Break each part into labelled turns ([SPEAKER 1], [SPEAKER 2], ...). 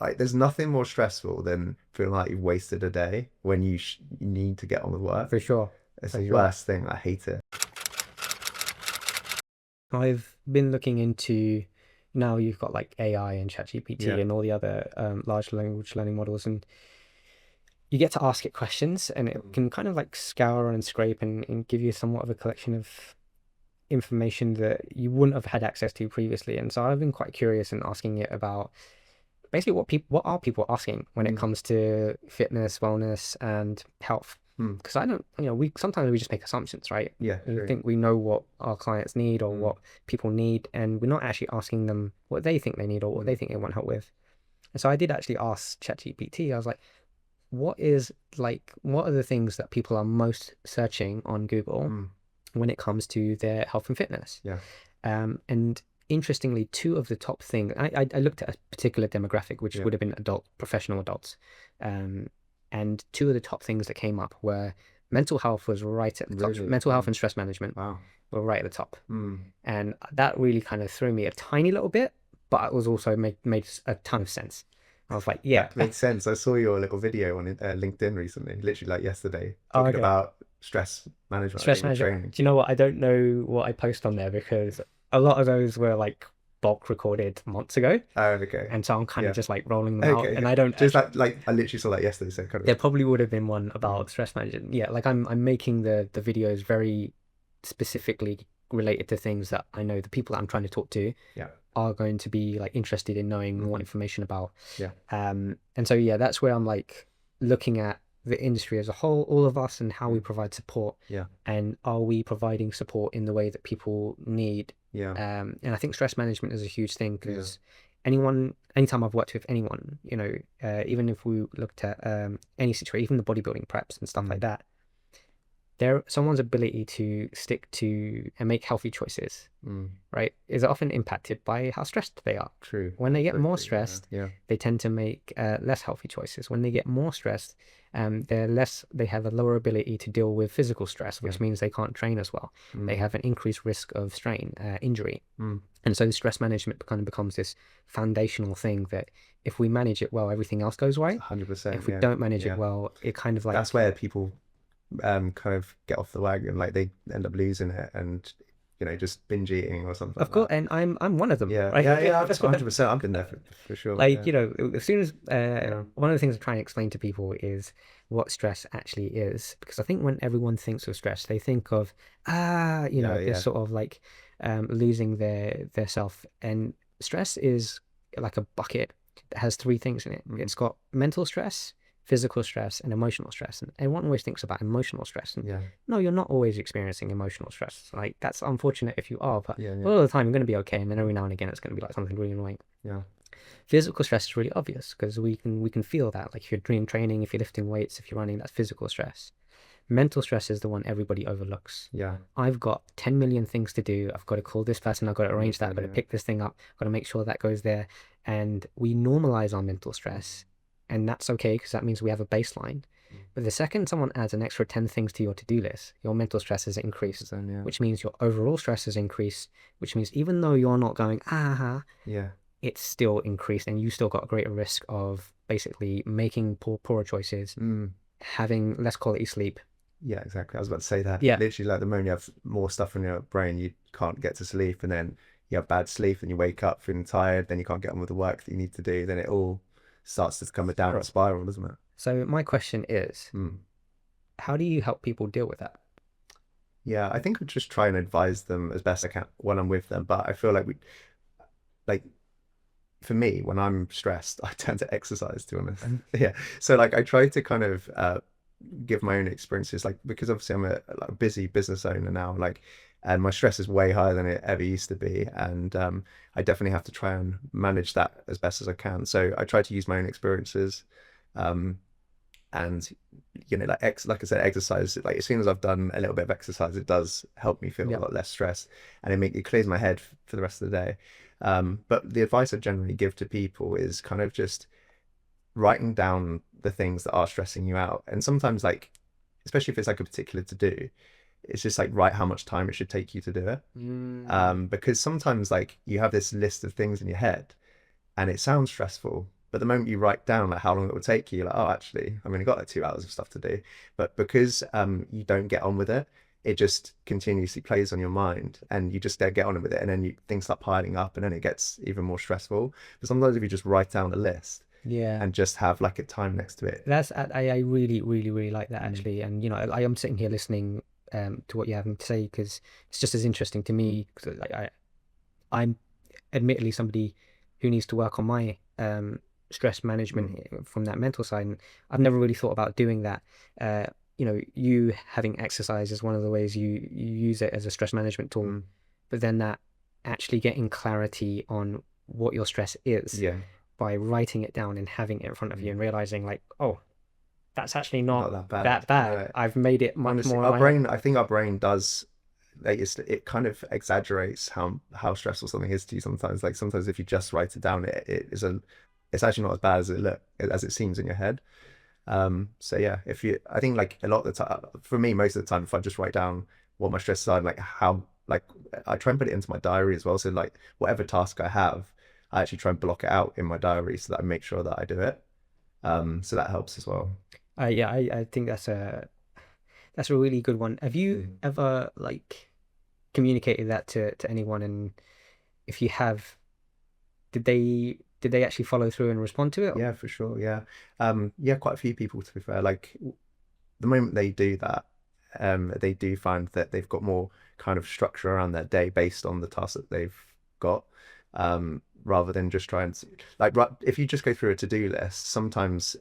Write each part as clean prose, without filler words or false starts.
[SPEAKER 1] like there's nothing more stressful than feeling like you've wasted a day when you need to get on with
[SPEAKER 2] For
[SPEAKER 1] work.
[SPEAKER 2] sure.
[SPEAKER 1] It's
[SPEAKER 2] For
[SPEAKER 1] the
[SPEAKER 2] sure.
[SPEAKER 1] worst thing. I hate it.
[SPEAKER 2] I've been looking into now you've got like AI and ChatGPT
[SPEAKER 1] Yeah.
[SPEAKER 2] and all the other large language learning models, and you get to ask it questions, and it
[SPEAKER 1] Mm.
[SPEAKER 2] can kind of like scour and scrape and give you somewhat of a collection of information that you wouldn't have had access to previously. And so I've been quite curious in asking it about basically what are people asking when it
[SPEAKER 1] Mm.
[SPEAKER 2] comes to fitness, wellness, and health?
[SPEAKER 1] Mm.
[SPEAKER 2] Because I don't, we sometimes we just make assumptions, right?
[SPEAKER 1] Yeah,
[SPEAKER 2] We
[SPEAKER 1] true.
[SPEAKER 2] think we know what our clients need or
[SPEAKER 1] Mm.
[SPEAKER 2] what people need, and we're not actually asking them what they think they need or what they
[SPEAKER 1] Mm.
[SPEAKER 2] think they want help with. And so I did actually ask ChatGPT. I was like, what are the things that people are most searching on Google
[SPEAKER 1] Mm.
[SPEAKER 2] when it comes to their health and fitness?
[SPEAKER 1] Yeah.
[SPEAKER 2] And interestingly, two of the top things, I looked at a particular demographic, which
[SPEAKER 1] Yeah.
[SPEAKER 2] would have been professional adults. Um, and two of the top things that came up were mental health was right at the top.
[SPEAKER 1] Really?
[SPEAKER 2] Mental health and stress management
[SPEAKER 1] Wow.
[SPEAKER 2] were right at the top.
[SPEAKER 1] Mm.
[SPEAKER 2] And that really kind of threw me a tiny little bit, but it was also made a ton of sense. I was like, yeah.
[SPEAKER 1] That makes sense. I saw your little video on LinkedIn recently, literally like yesterday,
[SPEAKER 2] Oh,
[SPEAKER 1] talking
[SPEAKER 2] okay.
[SPEAKER 1] about stress management, I
[SPEAKER 2] Stress
[SPEAKER 1] think, and
[SPEAKER 2] management.
[SPEAKER 1] training.
[SPEAKER 2] Do you know what? I don't know what I post on there because a lot of those were like bulk recorded months ago.
[SPEAKER 1] Oh, okay.
[SPEAKER 2] And so I'm kind of
[SPEAKER 1] Yeah.
[SPEAKER 2] just like rolling them out, and
[SPEAKER 1] Okay.
[SPEAKER 2] I don't
[SPEAKER 1] Just
[SPEAKER 2] actually.
[SPEAKER 1] like I literally saw that yesterday, so kind of
[SPEAKER 2] There probably would have been one
[SPEAKER 1] mm,
[SPEAKER 2] about stress management. Yeah, like I'm making the videos very specifically related to things that I know the people that I'm trying to talk to
[SPEAKER 1] yeah.
[SPEAKER 2] are going to be like interested in knowing more
[SPEAKER 1] Hmm.
[SPEAKER 2] information about.
[SPEAKER 1] Yeah.
[SPEAKER 2] And so yeah, that's where I'm like looking at the industry as a whole, all of us, and how we
[SPEAKER 1] Mm.
[SPEAKER 2] provide support,
[SPEAKER 1] Yeah.
[SPEAKER 2] and are we providing support in the way that people need.
[SPEAKER 1] Yeah.
[SPEAKER 2] And I think stress management is a huge thing
[SPEAKER 1] Yeah.
[SPEAKER 2] because anytime I've worked with anyone, even if we looked at any situation, even the bodybuilding preps and stuff like
[SPEAKER 1] Mm.
[SPEAKER 2] that, someone's ability to stick to and make healthy choices,
[SPEAKER 1] Mm.
[SPEAKER 2] right, is often impacted by how stressed they are.
[SPEAKER 1] True.
[SPEAKER 2] When they get more
[SPEAKER 1] Absolutely. Yeah.
[SPEAKER 2] stressed,
[SPEAKER 1] Yeah.
[SPEAKER 2] they tend to make less healthy choices. When they get more stressed, they have a lower ability to deal with physical stress,
[SPEAKER 1] Yeah.
[SPEAKER 2] which means they can't train as well. They
[SPEAKER 1] Mm.
[SPEAKER 2] have an increased risk of strain, injury.
[SPEAKER 1] Mm.
[SPEAKER 2] And so stress management kind of becomes this foundational thing that if we manage it well, everything else goes right.
[SPEAKER 1] 100%.
[SPEAKER 2] If we
[SPEAKER 1] Yeah.
[SPEAKER 2] don't manage it
[SPEAKER 1] Yeah.
[SPEAKER 2] well, it kind of
[SPEAKER 1] That's
[SPEAKER 2] like,
[SPEAKER 1] where people kind of get off the wagon, like they end up losing it and just binge eating or something
[SPEAKER 2] of
[SPEAKER 1] like
[SPEAKER 2] course,
[SPEAKER 1] that.
[SPEAKER 2] and I'm one of them,
[SPEAKER 1] Yeah.
[SPEAKER 2] right?
[SPEAKER 1] Yeah. Yeah. 100%. I've been there for sure.
[SPEAKER 2] Like,
[SPEAKER 1] Yeah.
[SPEAKER 2] as soon as
[SPEAKER 1] Yeah.
[SPEAKER 2] one of the things I'm trying to explain to people is what stress actually is. Because I think when everyone thinks of stress, they think of,
[SPEAKER 1] Yeah.
[SPEAKER 2] this
[SPEAKER 1] Yeah.
[SPEAKER 2] sort of like losing their self. And stress is like a bucket that has three things in it.
[SPEAKER 1] Mm.
[SPEAKER 2] It's got mental stress, physical stress, and emotional stress. And everyone always thinks about emotional stress. And
[SPEAKER 1] Yeah.
[SPEAKER 2] no, you're not always experiencing emotional stress. Like, that's unfortunate if you are, but
[SPEAKER 1] Yeah.
[SPEAKER 2] a
[SPEAKER 1] Yeah.
[SPEAKER 2] lot of the time you're going to be okay. And then every now and again, it's going to be like something really annoying.
[SPEAKER 1] Yeah.
[SPEAKER 2] Physical stress is really obvious because we can feel that. Like, if you're doing training, if you're lifting weights, if you're running, that's physical stress. Mental stress is the one everybody overlooks.
[SPEAKER 1] Yeah.
[SPEAKER 2] I've got 10 million things to do. I've got to call this person. I've got to arrange that. I've got to
[SPEAKER 1] Yeah.
[SPEAKER 2] pick this thing up. I've got to make sure that goes there. And we normalize our mental stress. And that's okay because that means we have a baseline.
[SPEAKER 1] Mm.
[SPEAKER 2] But the second someone adds an extra 10 things to your to-do list, your mental stress has increased,
[SPEAKER 1] 100%. Yeah.
[SPEAKER 2] which means your overall stress has increased, which means even though you're not going,
[SPEAKER 1] Yeah.
[SPEAKER 2] it's still increased and you still got a greater risk of basically making poorer choices,
[SPEAKER 1] Mm.
[SPEAKER 2] having less quality sleep.
[SPEAKER 1] Yeah, exactly. I was about to say that.
[SPEAKER 2] Yeah,
[SPEAKER 1] Literally, like the moment you have more stuff in your brain, you can't get to sleep, and then you have bad sleep, and you wake up feeling tired, then you can't get on with the work that you need to do. Then it all starts to come down a
[SPEAKER 2] right.
[SPEAKER 1] spiral, doesn't it?
[SPEAKER 2] So my question is,
[SPEAKER 1] Mm.
[SPEAKER 2] how do you help people deal with that?
[SPEAKER 1] Yeah, I think I just try and advise them as best I can when I'm with them. But I feel like like for me, when I'm stressed, I tend to exercise, to be honest. Yeah. So like I try to kind of give my own experiences, like because obviously I'm a busy business owner now, like, and my stress is way higher than it ever used to be, and I definitely have to try and manage that as best as I can. So I try to use my own experiences, um, and like I said, exercise. Like as soon as I've done a little bit of exercise, it does help me feel a
[SPEAKER 2] Yeah.
[SPEAKER 1] lot less stressed, and it clears my head for the rest of the day. But the advice I generally give to people is kind of just writing down the things that are stressing you out. And sometimes, like, especially if it's like a particular to do, it's just like write how much time it should take you to do it.
[SPEAKER 2] Mm.
[SPEAKER 1] Because sometimes, like, you have this list of things in your head and it sounds stressful, But the moment you write down like how long it will take you, you're like, oh, actually, I've only got like 2 hours of stuff to do. But because you don't get on with it, it just continuously plays on your mind, and you just get on with it, and then things start piling up, and then it gets even more stressful. But sometimes if you just write down a list
[SPEAKER 2] Yeah.
[SPEAKER 1] and just have like a time next to it.
[SPEAKER 2] That's I really really really like that
[SPEAKER 1] Mm,
[SPEAKER 2] actually, and I am sitting here listening to what you have to say because it's just as interesting to me because I'm admittedly somebody who needs to work on my stress
[SPEAKER 1] mm,
[SPEAKER 2] management from that mental side, and I've never really thought about doing that. You having exercise is one of the ways you use it as a stress management tool,
[SPEAKER 1] mm.
[SPEAKER 2] but then that actually getting clarity on what your stress is
[SPEAKER 1] Yeah,
[SPEAKER 2] by writing it down and having it in front of you
[SPEAKER 1] mm.
[SPEAKER 2] and realizing like, oh, that's actually
[SPEAKER 1] Not
[SPEAKER 2] not
[SPEAKER 1] that bad.
[SPEAKER 2] that bad.
[SPEAKER 1] No,
[SPEAKER 2] I've made it much
[SPEAKER 1] honestly,
[SPEAKER 2] more
[SPEAKER 1] our
[SPEAKER 2] like,
[SPEAKER 1] brain, I think our brain does, like, it kind of exaggerates how stressful something is to you sometimes. Like sometimes if you just write it down, it's actually not as bad as it seems in your head. So yeah, if you, I think like a lot of the time, for me, most of the time, if I just write down what my stress are, like how, like I try and put it into my diary as well. So like whatever task I have, I actually try and block it out in my diary so that I make sure that I do it. So that helps as well.
[SPEAKER 2] yeah, I think that's a really good one. Have you
[SPEAKER 1] Mm.
[SPEAKER 2] ever like communicated that to anyone? And if you have, did they actually follow through and respond to it?
[SPEAKER 1] Yeah, for sure. Yeah. Yeah, quite a few people to be fair. Like the moment they do that, they do find that they've got more kind of structure around their day based on the tasks that they've got, rather than just trying to like if you just go through a to-do list, sometimes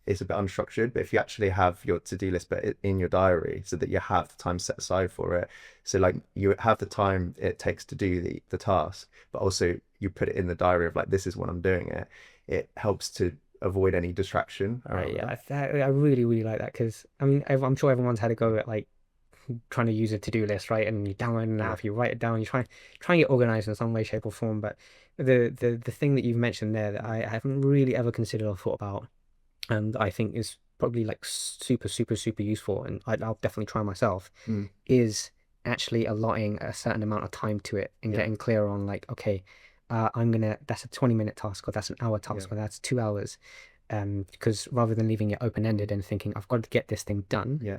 [SPEAKER 1] it's a bit unstructured. But if you actually have your to-do list but in your diary so that you have the time set aside for it, so like you have the time it takes to do the task, but also you put it in the diary of like this is when I'm doing it. It helps to avoid any distraction around
[SPEAKER 2] Yeah,
[SPEAKER 1] that.
[SPEAKER 2] I really really like that because I mean I'm sure everyone's had a go at like trying to use a to-do list, right? And you download an
[SPEAKER 1] Yeah.
[SPEAKER 2] app, you write it down, you try and get organized in some way, shape, or form. But the thing that you've mentioned there that I haven't really ever considered or thought about, and I think is probably like super, super, super useful, and I'll definitely try myself,
[SPEAKER 1] Mm.
[SPEAKER 2] is actually allotting a certain amount of time to it and
[SPEAKER 1] Yeah.
[SPEAKER 2] getting clear on like, okay, that's a 20-minute task, or that's an hour
[SPEAKER 1] Yeah.
[SPEAKER 2] task, or that's 2 hours. Because rather than leaving it open-ended and thinking, I've got to get this thing done,
[SPEAKER 1] Yeah.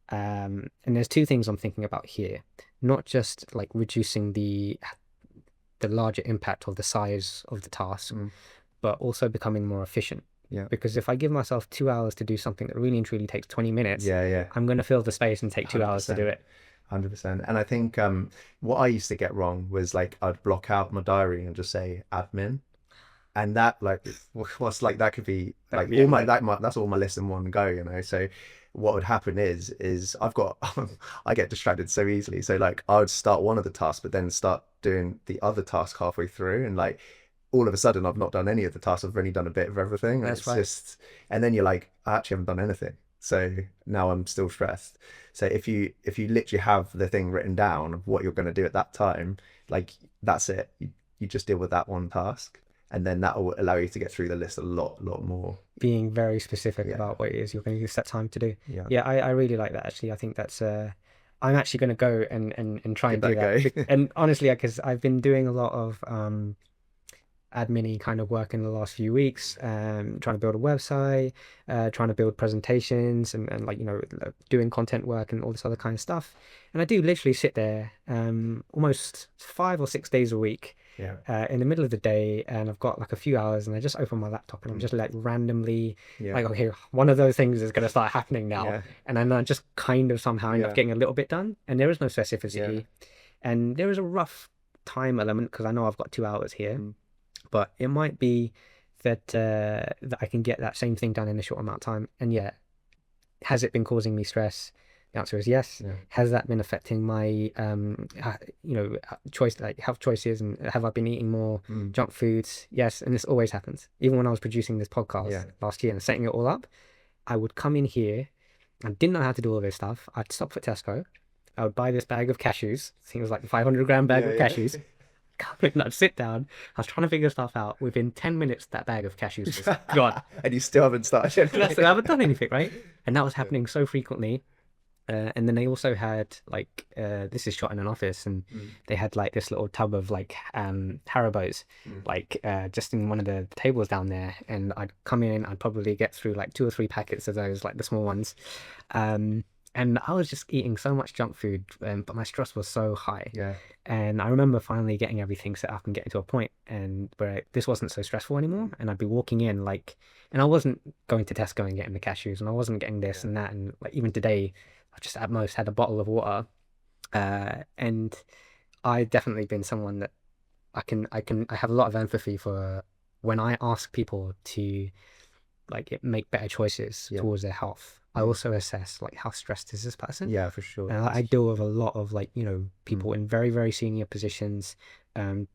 [SPEAKER 2] and there's two things I'm thinking about here, not just like reducing the larger impact of the size of the task,
[SPEAKER 1] Mm.
[SPEAKER 2] but also becoming more efficient.
[SPEAKER 1] Yeah.
[SPEAKER 2] Because if I give myself 2 hours to do something that really and truly takes 20 minutes,
[SPEAKER 1] Yeah. Yeah.
[SPEAKER 2] I'm going to fill the space and take 2 hours to do
[SPEAKER 1] 100%.
[SPEAKER 2] it.
[SPEAKER 1] 100%. And I think what I used to get wrong was like I'd block out my diary and just say admin. And that like what's like that could be
[SPEAKER 2] That
[SPEAKER 1] like
[SPEAKER 2] could be
[SPEAKER 1] all my
[SPEAKER 2] anything.
[SPEAKER 1] like my that's all my list in one go, you know. So what would happen is I've got I get distracted so easily. So like I would start one of the tasks, but then start doing the other task halfway through, and like all of a sudden I've not done any of the tasks. I've only done a bit of everything, and
[SPEAKER 2] That's
[SPEAKER 1] it's
[SPEAKER 2] right.
[SPEAKER 1] just and then you're like I actually haven't done anything. So now I'm still stressed. So if you literally have the thing written down of what you're going to do at that time, like that's it. You just deal with that one task, and then that will allow you to get through the list a lot more.
[SPEAKER 2] Being very specific
[SPEAKER 1] Yeah,
[SPEAKER 2] about what it is you're going to set time to do.
[SPEAKER 1] yeah.
[SPEAKER 2] Yeah, I really like that actually. I think that's I'm actually going to go and try
[SPEAKER 1] Give
[SPEAKER 2] and
[SPEAKER 1] that
[SPEAKER 2] do
[SPEAKER 1] a go.
[SPEAKER 2] that. And honestly, because I've been doing a lot of admin kind of work in the last few weeks, trying to build a website, trying to build presentations and like, doing content work and all this other kind of stuff. And I do literally sit there almost 5 or 6 days a week
[SPEAKER 1] Yeah,
[SPEAKER 2] in the middle of the day, and I've got like a few hours and I just open my laptop and I'm
[SPEAKER 1] mm,
[SPEAKER 2] just like randomly
[SPEAKER 1] yeah,
[SPEAKER 2] like, okay, one of those things is going to start happening now.
[SPEAKER 1] yeah,
[SPEAKER 2] And then I just kind of somehow end up
[SPEAKER 1] yeah,
[SPEAKER 2] getting a little bit done. And there is no
[SPEAKER 1] yeah,
[SPEAKER 2] specificity. And there is a rough time element because I know I've got 2 hours here,
[SPEAKER 1] mm,
[SPEAKER 2] but it might be that I can get that same thing done in a short amount of time. And yeah, has it been causing me stress? The answer is yes.
[SPEAKER 1] yeah,
[SPEAKER 2] Has that been affecting my choice, like health choices, and have I been eating more
[SPEAKER 1] mm,
[SPEAKER 2] junk foods? Yes, and this always happens. Even when I was producing this podcast
[SPEAKER 1] yeah,
[SPEAKER 2] last year and setting it all up, I would come in here. I didn't know how to do all this stuff. I'd stop at Tesco. I would buy this bag of cashews. I think it was like a 500-gram bag
[SPEAKER 1] yeah,
[SPEAKER 2] of
[SPEAKER 1] yeah.
[SPEAKER 2] cashews. Come in, I'd sit down. I was trying to figure stuff out. Within 10 minutes, that bag of cashews was gone.
[SPEAKER 1] And you still haven't started
[SPEAKER 2] And I
[SPEAKER 1] anything.
[SPEAKER 2] still haven't done anything, right? And that was
[SPEAKER 1] Yeah,
[SPEAKER 2] happening so frequently. And then they also had like this is shot in an office, and
[SPEAKER 1] Mm.
[SPEAKER 2] they had like this little tub of like Haribos,
[SPEAKER 1] Mm.
[SPEAKER 2] like just in one of the tables down there. And I'd come in, I'd probably get through like 2 or 3 packets of those, like the small ones. Um, and I was just eating so much junk food, but my stress was so high.
[SPEAKER 1] Yeah.
[SPEAKER 2] And I remember finally getting everything set up and getting to a point and where this wasn't so stressful anymore. And I'd be walking in like, and I wasn't going to Tesco and getting the cashews, and I wasn't getting this
[SPEAKER 1] Yeah.
[SPEAKER 2] and that. And like even today, I've just at most had a bottle of water. And I definitely been someone that I have a lot of empathy for when I ask people to like make better choices
[SPEAKER 1] Yeah.
[SPEAKER 2] towards their health. I
[SPEAKER 1] Mm.
[SPEAKER 2] also assess like how stressed is this person.
[SPEAKER 1] Yeah, for sure.
[SPEAKER 2] And I deal with a lot of like, you know,
[SPEAKER 1] Mm.
[SPEAKER 2] people in very, very senior positions,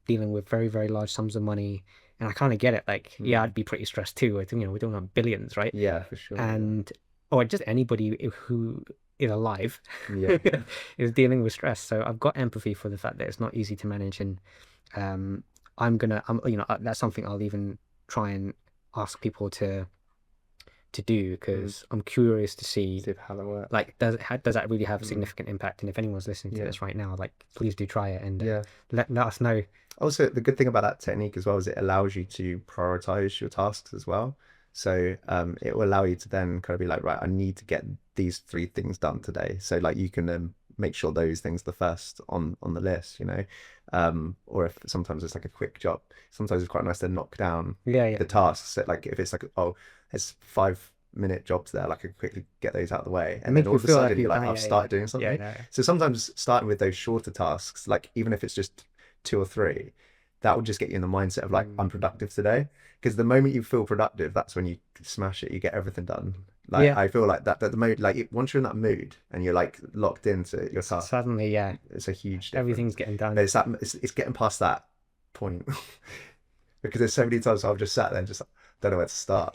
[SPEAKER 2] dealing with very, very large sums of money. And I kind of get it. Like, yeah,
[SPEAKER 1] Mm.
[SPEAKER 2] I'd be pretty stressed too. You know, we're talking about billions, right?
[SPEAKER 1] Yeah, for sure.
[SPEAKER 2] And or just anybody who is alive
[SPEAKER 1] Yeah.
[SPEAKER 2] is dealing with stress. So I've got empathy for the fact that it's not easy to manage, and um, you know, that's something I'll even try and ask people to do
[SPEAKER 1] Mm.
[SPEAKER 2] because I'm curious to see
[SPEAKER 1] See if how that works.
[SPEAKER 2] like does that really have a
[SPEAKER 1] Mm.
[SPEAKER 2] significant impact? And if anyone's listening to
[SPEAKER 1] Yeah.
[SPEAKER 2] this right now, like please do try it and
[SPEAKER 1] Yeah.
[SPEAKER 2] let us know.
[SPEAKER 1] Also, the good thing about that technique as well is it allows you to prioritize your tasks as well. So it will allow you to then kind of be like, right, I need to get these 3 things done today. So like you can make sure those things are the first on the list, you know. Or if sometimes it's like a quick job, sometimes it's quite nice to knock down
[SPEAKER 2] Yeah, yeah.
[SPEAKER 1] the tasks. So like if it's like, oh, it's 5 minute jobs there, like I could quickly get those out of the way.
[SPEAKER 2] It
[SPEAKER 1] And then
[SPEAKER 2] makes
[SPEAKER 1] all
[SPEAKER 2] you
[SPEAKER 1] of a
[SPEAKER 2] feel like
[SPEAKER 1] sudden you're
[SPEAKER 2] you've
[SPEAKER 1] like,
[SPEAKER 2] done
[SPEAKER 1] I've
[SPEAKER 2] yeah, yeah.
[SPEAKER 1] started doing
[SPEAKER 2] Yeah,
[SPEAKER 1] something.
[SPEAKER 2] no.
[SPEAKER 1] So sometimes starting with those shorter tasks, like even if it's just 2 or 3, that will just get you in the mindset of like, I'm
[SPEAKER 2] Mm.
[SPEAKER 1] productive today. Because the moment you feel productive, that's when you smash it, you get everything done. Like
[SPEAKER 2] Yeah,
[SPEAKER 1] I feel like that the mode, like once you're in that mood and you're like locked into your task,
[SPEAKER 2] suddenly, yeah,
[SPEAKER 1] it's a huge
[SPEAKER 2] everything's
[SPEAKER 1] difference.
[SPEAKER 2] getting
[SPEAKER 1] But
[SPEAKER 2] done.
[SPEAKER 1] it's getting past that point because there's so many times I've just sat there and just don't know where to start.